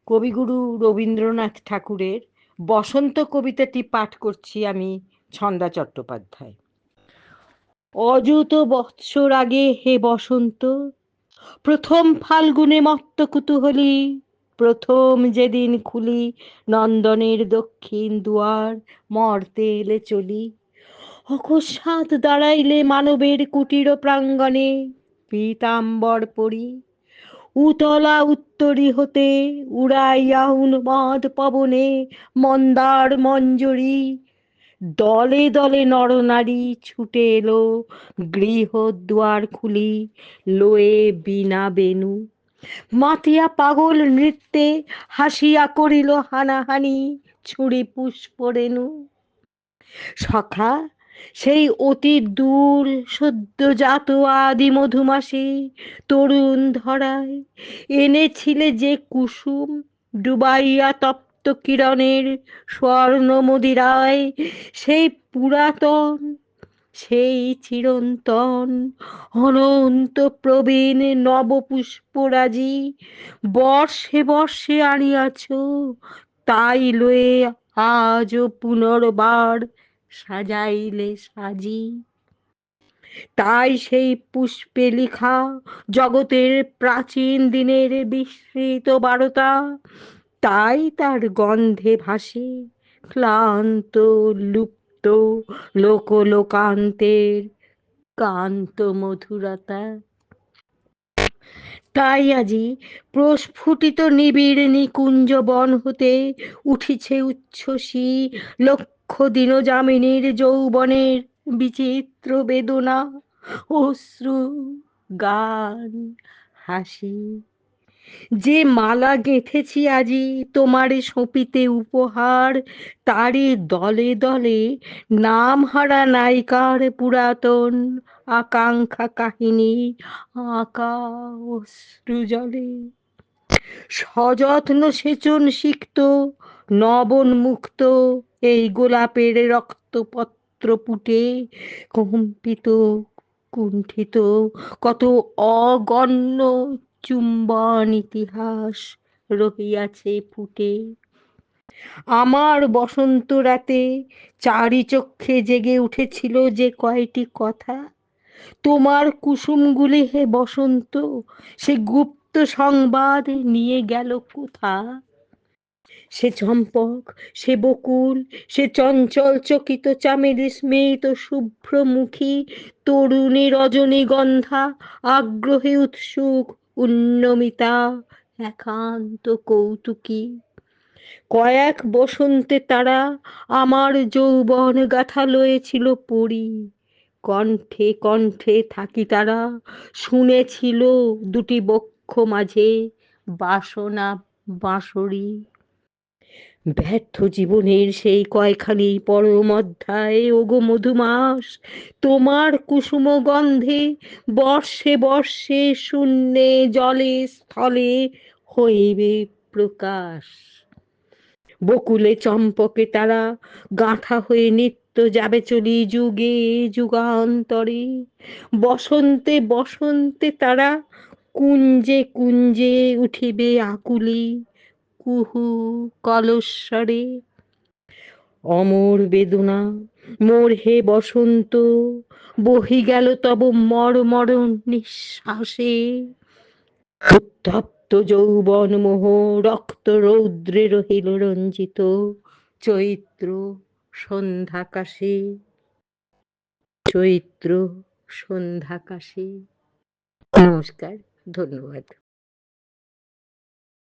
কবিগুরু রবীন্দ্রনাথ ঠাকুরের বসন্ত কবিতাটি পাঠ করছি আমি, ছন্দা চট্টোপাধ্যায়। অযুত বৎসর আগে হে বসন্ত, প্রথম ফাল্গুনে মত্ত কুতূহলী, প্রথম যেদিন খুলি নন্দনের দক্ষিণ দুয়ার, মর্তে এলে চলি, অকস্মাৎ দাঁড়াইলে মানবের কুটির প্রাঙ্গণে, পীতাম্বর পরি উতলা উত্তরী হতে উড়াইয়া উন্মাদ পবনে মন্দার মঞ্জরি, দলে দলে নরনারী ছুটে এলো, গৃহদ্বার খুলি লয়ে বীণা বেণু, মাতিয়া পাগল নৃত্যে হাসিয়া করিল হানাহানি ছুরি পুষ্প রেণু। সখা, সেই অতি দূর সদ্যজাত আদি মধুমাসে তরুণ ধরায় এনেছিলে যে কুসুম, ডুবাইয়া তপ্ত কিরণের স্বর্ণ মদিরায়, সেই পুরাতন, সেই চিরন্তন, অনন্ত প্রবীণ নব পুষ্পরাজি বর্ষে বর্ষে আনিয়াছ, তাই লয়ে আজও পুনর্বার সাজাইলে সাজি। তাই সেই পুষ্পে লিখা জগতের প্রাচীন দিনের বিস্মৃত বারতা, তাই তার গন্ধে ভাসে ক্লান্ত লুপ্ত লোকান্তের কান্ত মধুরতা। তাই আজি প্রস্ফুটিত নিবিড় নিকুঞ্জ বন হতে উঠিছে উচ্ছ্বসী লক্ষ দিন যামিনীর যৌবনের বিচিত্র বেদনা, অশ্রু, গান, হাসি। যে মালা গেঁথেছি আজি তোমারে সঁপিতে উপহার, তারে দলে দলে নামহারা নায়িকার পুরাতন আকাঙ্ক্ষা কাহিনী আঁকা অশ্রু জলে। সযত্ন সেচন সিক্ত নবন্মুক্ত এই গোলাপের রক্তপত্র পুটে কম্পিত কুণ্ঠিত কত অগণ্য চুম্বন ইতিহাস রহিয়াছে ফুটে। আমার বসন্ত রাতে চারি চক্ষে জেগে উঠেছিল যে কয়টি কথা, তোমার কুসুমগুলি হে বসন্ত সে গুপ্ত সংবাদ নিয়ে গেল কোথা। সে চম্পক, সে বকুল, সে চঞ্চল চকিত চামেলি স্মিত শুভ্রমুখী তরুণী রজনীগন্ধা আগ্রহে উৎসুক উন্নমিতা একান্ত কৌতুকী, কয়েক বসন্তে তারা আমার যৌবন গাথা লয়েছিল পড়ি, কণ্ঠে কণ্ঠে থাকি তারা শুনেছিল দুটি বক্ষ মাঝে বাসনা বাঁশরি। ব্যর্থ জীবনের সেই কয়খানি পরম অধ্যায় ওগো মধুমাস, তোমার কুসুম গন্ধে বর্ষে বর্ষে শূন্যে জলে স্থলে হইবে প্রকাশ। বকুলে চম্পকে তারা গাঁথা হয়ে নিত্য যাবে চলি যুগে যুগান্তরে, বসন্তে বসন্তে তারা কুঞ্জে কুঞ্জে উঠিবে আকুলি কুহু কলস্বরে। অমর বেদনা মোর হে বসন্ত, বহি গেল তব মর্মর নিঃশ্বাসে, উত্তপ্ত যৌবন মোহ রক্ত রৌদ্রে রহিল রঞ্জিত চৈত্র সন্ধ্যাকাশে, চৈত্র সন্ধ্যাকাশে। নমস্কার, ধন্যবাদ।